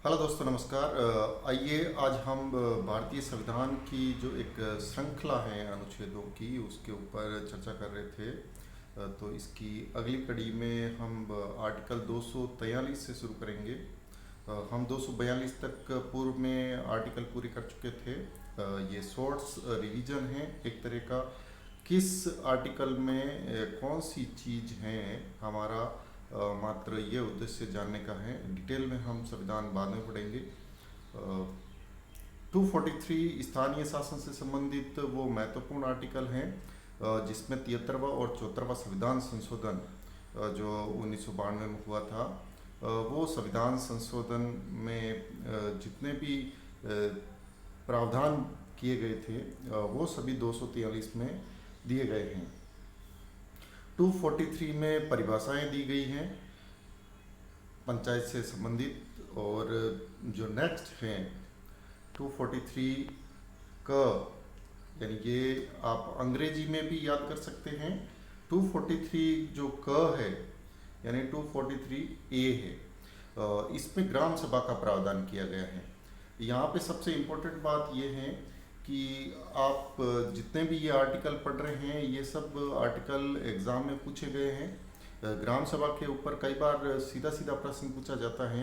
Hello दोस्तों, नमस्कार। आइए आज हम भारतीय संविधान की जो एक श्रृंखला है अनुच्छेदों की, उसके ऊपर चर्चा कर रहे थे। तो इसकी अगली कड़ी में हम आर्टिकल 243 से शुरू करेंगे। हम 242 तक पूर्व में आर्टिकल पूरे कर चुके थे। ये शॉर्ट्स रिवीजन है एक तरह का। किस आर्टिकल में कौन सी चीज़ है हमारा, मात्र ये उद्देश्य जानने का है। डिटेल में हम संविधान बाद में पढ़ेंगे। 243 स्थानीय शासन से संबंधित वो महत्वपूर्ण आर्टिकल हैं जिसमें 73वां और 74वां संविधान संशोधन जो 1992 में हुआ था, वो संविधान संशोधन में जितने भी प्रावधान किए गए थे वो सभी 243 में दिए गए हैं। 243 में परिभाषाएं दी गई हैं पंचायत से संबंधित। और जो नेक्स्ट हैं 243 क, यानी ये आप अंग्रेजी में भी याद कर सकते हैं। 243 जो क है यानी 243 ए है, इसमें ग्राम सभा का प्रावधान किया गया है। यहाँ पे सबसे इम्पोर्टेंट बात ये है कि आप जितने भी ये आर्टिकल पढ़ रहे हैं, ये सब आर्टिकल एग्ज़ाम में पूछे गए हैं। ग्राम सभा के ऊपर कई बार सीधा सीधा प्रश्न पूछा जाता है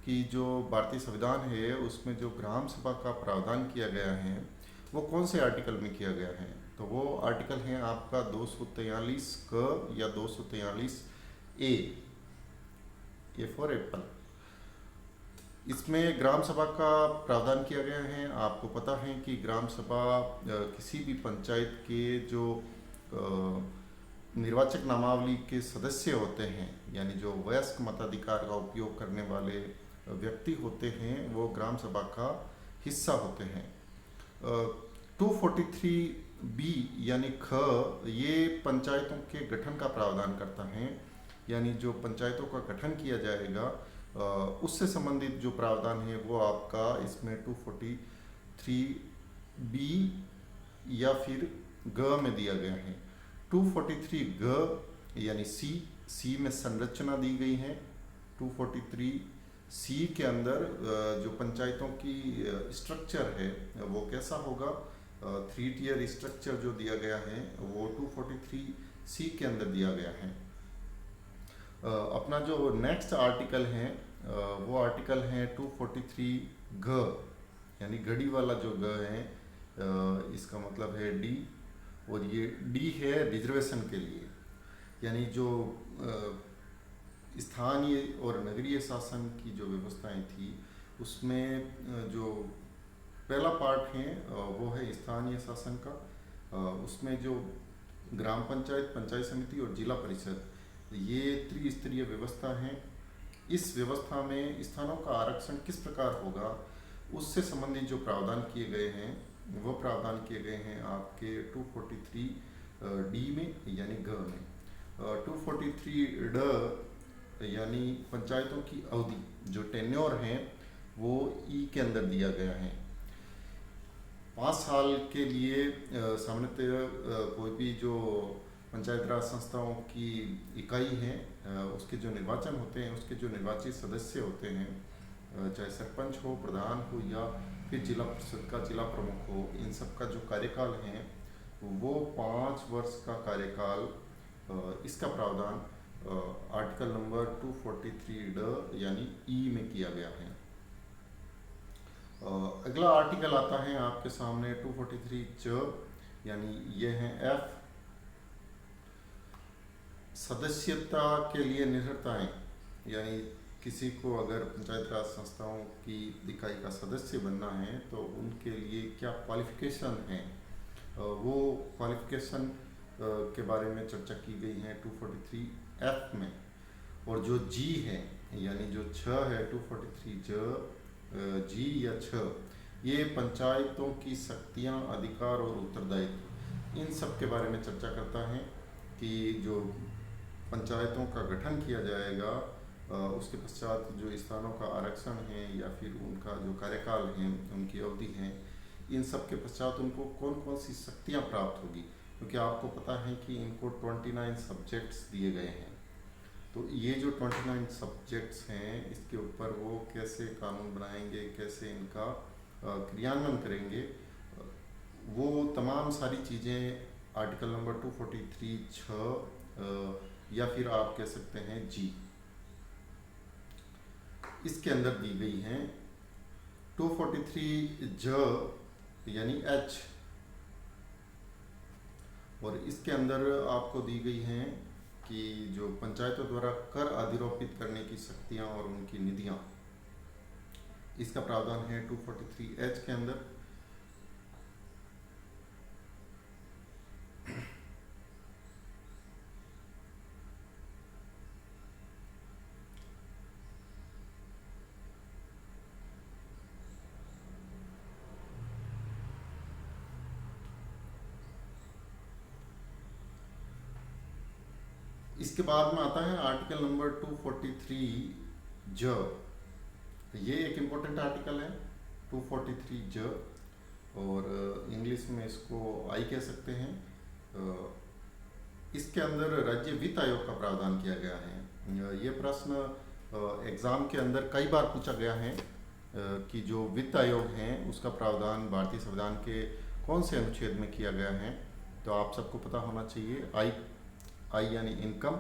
कि जो भारतीय संविधान है उसमें जो ग्राम सभा का प्रावधान किया गया है वो कौन से आर्टिकल में किया गया है। तो वो आर्टिकल है आपका 243 क या 243 ए फॉर एप्पल। इसमें ग्राम सभा का प्रावधान किया गया है। आपको पता है कि ग्राम सभा किसी भी पंचायत के जो निर्वाचक नामावली के सदस्य होते हैं, यानी जो वयस्क मताधिकार का उपयोग करने वाले व्यक्ति होते हैं, वो ग्राम सभा का हिस्सा होते हैं। 243 बी यानी ख, ये पंचायतों के गठन का प्रावधान करता है। यानी जो पंचायतों का गठन किया जाएगा उससे संबंधित जो प्रावधान है वो आपका इसमें 243 बी या फिर ग में दिया गया है। 243 ग यानी सी में संरचना दी गई है। 243 सी के अंदर जो पंचायतों की स्ट्रक्चर है वो कैसा होगा, 3 टियर स्ट्रक्चर जो दिया गया है वो 243 सी के अंदर दिया गया है। अपना जो नेक्स्ट आर्टिकल है वो आर्टिकल है 243 घ, यानी घड़ी वाला जो ग है, इसका मतलब है डी। और ये डी है रिजर्वेशन के लिए। यानी जो स्थानीय और नगरीय शासन की जो व्यवस्थाएं थी उसमें जो पहला पार्ट है वो है स्थानीय शासन का। उसमें जो ग्राम पंचायत, पंचायत समिति और जिला परिषद, ये त्रिस्तरीय व्यवस्था है। इस व्यवस्था में स्थानों का आरक्षण किस प्रकार होगा उससे संबंधित जो प्रावधान किए गए हैं वो प्रावधान किए गए हैं आपके 243 डी में यानी ग में। 243 ड यानी पंचायतों की अवधि जो टेन्योर है वो ई के अंदर दिया गया है। 5 साल के लिए सामान्यतः कोई भी जो पंचायत राज संस्थाओं की इकाई है उसके जो निर्वाचन होते हैं, उसके जो निर्वाचित सदस्य होते हैं, चाहे सरपंच हो, प्रधान हो या फिर जिला परिषद का जिला प्रमुख हो, इन सब का जो कार्यकाल है वो 5 वर्ष का कार्यकाल, इसका प्रावधान आर्टिकल नंबर 243 ड यानी ई में किया गया है। अगला आर्टिकल आता है आपके सामने 243 च, यानी ये है एफ, सदस्यता के लिए निरर्हताएं। यानी किसी को अगर पंचायत राज संस्थाओं की इकाई का सदस्य बनना है तो उनके लिए क्या क्वालिफिकेशन है, वो क्वालिफिकेशन के बारे में चर्चा की गई है 243 एफ में। और जो जी है यानी जो छ है 243 जी या छ, ये पंचायतों की शक्तियां, अधिकार और उत्तरदायित्व, इन सब के बारे में चर्चा करता है कि जो पंचायतों का गठन किया जाएगा उसके पश्चात जो स्थानों का आरक्षण है या फिर उनका जो कार्यकाल है, उनकी अवधि है, इन सब के पश्चात उनको कौन कौन सी शक्तियां प्राप्त होगी, क्योंकि आपको पता है कि इनको 29 सब्जेक्ट्स दिए गए हैं। तो ये जो 29 सब्जेक्ट्स हैं, इसके ऊपर वो कैसे कानून बनाएंगे, कैसे इनका क्रियान्वयन करेंगे, वो तमाम सारी चीज़ें आर्टिकल नंबर 243 या फिर आप कह सकते हैं जी, इसके अंदर दी गई हैं। 243 यानी एच, और इसके अंदर आपको दी गई हैं कि जो पंचायतों द्वारा कर अधिरोपित करने की शक्तियां और उनकी निधियां, इसका प्रावधान है 243 के अंदर। इसके बाद में आता है आर्टिकल नंबर 243 ये एक इम्पोर्टेंट आर्टिकल है 243 और इंग्लिश में इसको आई कह सकते हैं। इसके अंदर राज्य वित्त आयोग का प्रावधान किया गया है। ये प्रश्न एग्जाम के अंदर कई बार पूछा गया है कि जो वित्त आयोग है उसका प्रावधान भारतीय संविधान के कौन से अनुच्छेद में किया गया है। तो आप सबको पता होना चाहिए, आई यानी इनकम,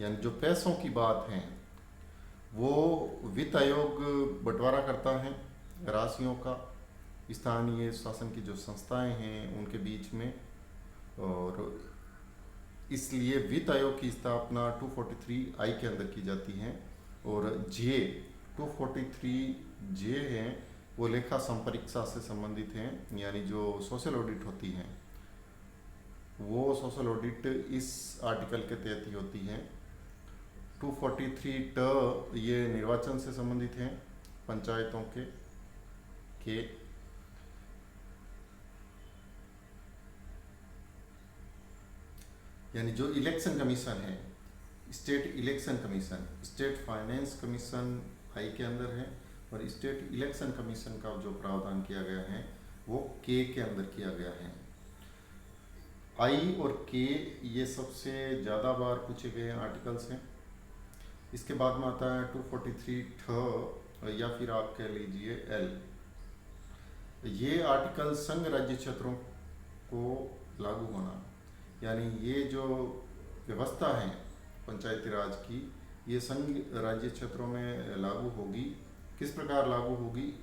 यानी जो पैसों की बात है वो वित्त आयोग बंटवारा करता है राशियों का स्थानीय शासन की जो संस्थाएं हैं उनके बीच में, और इसलिए वित्त आयोग की स्थापना 243 के अंदर की जाती है। और 243 है वो लेखा संपरीक्षा से संबंधित हैं, यानी जो सोशल ऑडिट होती हैं वो सोशल ऑडिट इस आर्टिकल के तहत ही होती है। 243 ये निर्वाचन से संबंधित हैं पंचायतों के यानी जो इलेक्शन कमीशन है, state election commission, state finance commission आई के अंदर है, और स्टेट इलेक्शन कमीशन का जो प्रावधान किया गया है वो के अंदर किया गया है। आई और के ये सबसे ज़्यादा बार पूछे गए आर्टिकल्स हैं। इसके बाद में आता है 243 या फिर आप कह लीजिए एल। ये आर्टिकल संघ राज्य क्षेत्रों को लागू होना, यानी ये जो व्यवस्था है पंचायती राज की, ये संघ राज्य क्षेत्रों में लागू होगी। किस प्रकार लागू होगी,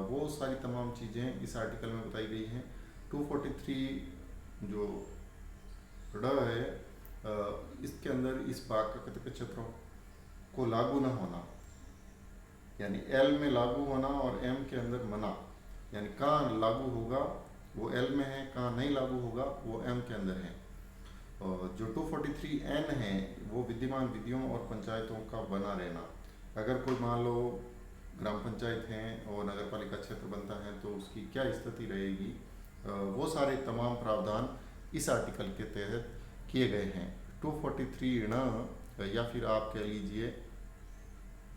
वो सारी तमाम चीज़ें इस आर्टिकल में बताई गई हैं। 243 जो है इसके अंदर इस भाग का कतिपय क्षेत्रों को लागू न होना, यानी एल में लागू होना, और एम के अंदर मना, यानी कहाँ लागू होगा वो एल में है, कहाँ नहीं लागू होगा वो एम के अंदर है। और जो 243 है वो विद्यमान विधियों और पंचायतों का बना रहना। अगर कोई मान लो ग्राम पंचायत है और नगर पालिका क्षेत्र बनता है तो उसकी क्या स्थिति रहेगी, वो सारे तमाम प्रावधान इस आर्टिकल के तहत किए गए हैं। 243 या फिर आप कह लीजिए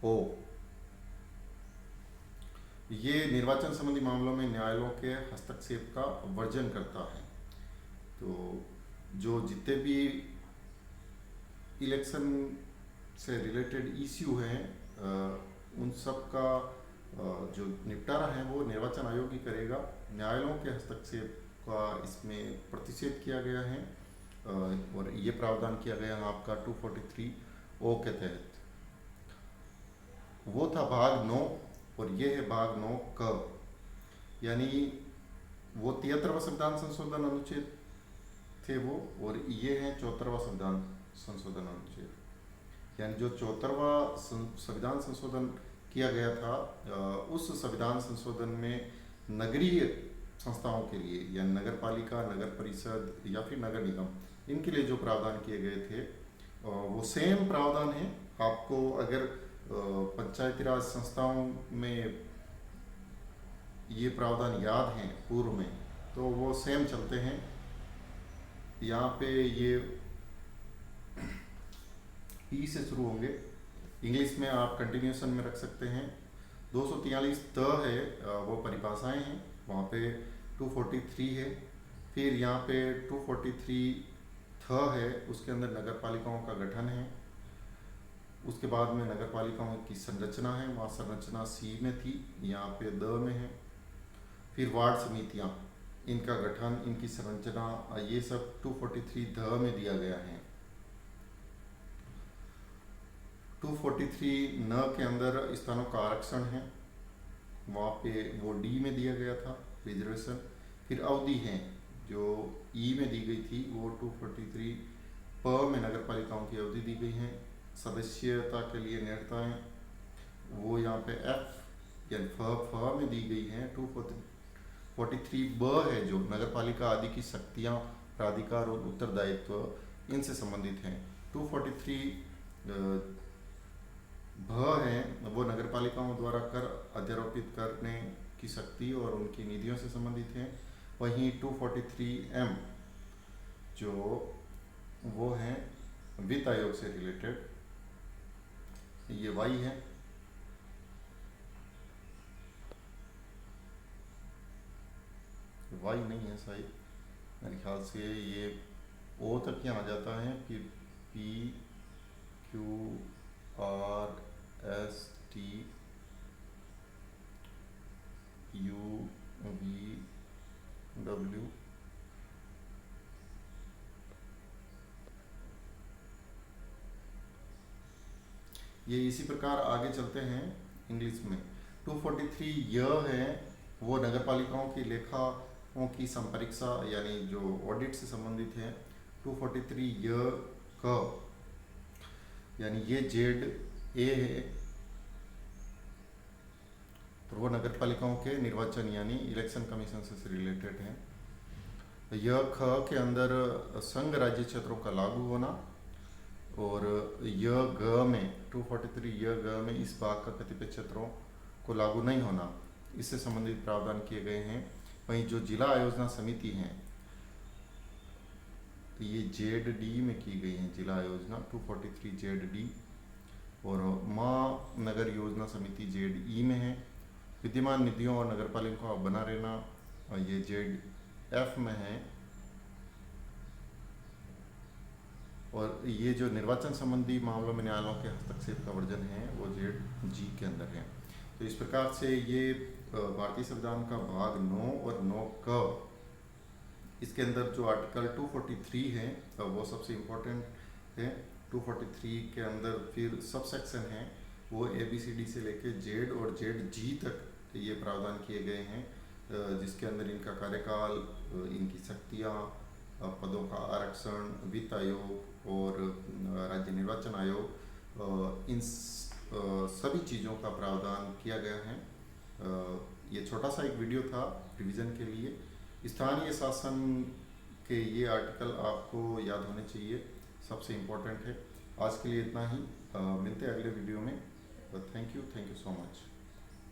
ओ, ये निर्वाचन संबंधी मामलों में न्यायालयों के हस्तक्षेप का वर्जन करता है। तो जो जितने भी इलेक्शन से रिलेटेड इश्यू हैं उन सब का जो निपटारा है वो निर्वाचन आयोग ही करेगा। न्यायालयों के हस्तक्षेप का इसमें प्रतिषेध किया गया है, और ये प्रावधान किया गया है आपका 243 के तहत। वो था भाग 9, और ये है भाग 9 क, यानी वो 73वां संविधान संशोधन अनुच्छेद थे वो, और ये है 74वां संविधान संशोधन अनुच्छेद। यानी जो 74वां संविधान संशोधन किया गया था, उस संविधान संशोधन में नगरीय संस्थाओं के लिए, या नगर पालिका, नगर परिषद या फिर नगर निगम, इनके लिए जो प्रावधान किए गए थे वो सेम प्रावधान है। आपको अगर पंचायती राज संस्थाओं में ये प्रावधान याद हैं पूर्व में, तो वो सेम चलते हैं। यहाँ पे ये ई से शुरू होंगे, इंग्लिश में आप कंटिन्यूशन में रख सकते हैं। 243 है वो परिभाषाएं हैं, वहाँ पे 243 है। फिर यहाँ पे 243 है, उसके अंदर नगर पालिकाओं का गठन है। उसके बाद में नगर पालिकाओं की संरचना है, वहाँ संरचना सी में थी, यहाँ पे द में है। फिर वार्ड समितियाँ, इनका गठन, इनकी संरचना, ये सब 243 ध में दिया गया है। 243 न के अंदर स्थानों का आरक्षण है, वहाँ पे वो डी में दिया गया था, रिजर्वेशन। फिर अवधि है जो ई में दी गई थी, वो 243 प में नगर पालिकाओं की अवधि दी गई है। सदस्यता के लिए नियतताएं वो यहाँ पे एफ यानी फ में दी गई हैं। 243 ब है जो नगर पालिका आदि की शक्तियाँ, प्राधिकार और उत्तरदायित्व इनसे संबंधित हैं। 243 भ है वो नगर पालिकाओं द्वारा कर अध्यारोपित करने की शक्ति और उनकी निधियों से संबंधित है। वहीं 243 एम जो वो है वित्त आयोग से रिलेटेड, ये वाई है। वाई नहीं है शायद, मेरे ख्याल से ये ओ तक यहाँ आ जाता है, फिर P Q R S T U V W, ये इसी प्रकार आगे चलते हैं इंग्लिश में। 243 यह है वो नगर पालिकाओं की लेखाओं की संपरीक्षा यानी जो ऑडिट से संबंधित है। 243 यह क यानी ये जेड ए है, तो वो नगर पालिकाओं के निर्वाचन यानी इलेक्शन कमीशन से रिलेटेड है। यह ख के अंदर संघ राज्य क्षेत्रों का लागू होना, और यह ग में 243 यह ग में इस भाग का कतिपय क्षेत्रों को लागू नहीं होना, इससे संबंधित प्रावधान किए गए हैं। वहीं जो जिला आयोजना समिति हैं ये जेड डी में की गई है, जिला आयोजना 243 जेड डी, और महानगर योजना समिति जेड ई में है। विद्यमान निधियों और नगर पालिकाओं का बना रहना ये जेड एफ में है, और ये जो निर्वाचन संबंधी मामलों में न्यायालयों के हस्तक्षेप का वर्जन है वो जेड जी के अंदर है। तो इस प्रकार से ये भारतीय संविधान का भाग 9 और 9 क, इसके अंदर जो आर्टिकल 243 है वो सबसे इम्पोर्टेंट है। 243 के अंदर फिर सब सेक्शन है वो ABCD से लेके जेड और जेड जी तक ये प्रावधान किए गए हैं, जिसके अंदर इनका कार्यकाल, इनकी शक्तियाँ, पदों का आरक्षण, वित्त आयोग और राज्य निर्वाचन आयोग, इन सभी चीज़ों का प्रावधान किया गया है। ये छोटा सा एक वीडियो था रिवीजन के लिए। स्थानीय शासन के ये आर्टिकल आपको याद होने चाहिए, सबसे इम्पोर्टेंट है। आज के लिए इतना ही, मिलते हैं अगले वीडियो में। Thank you so much.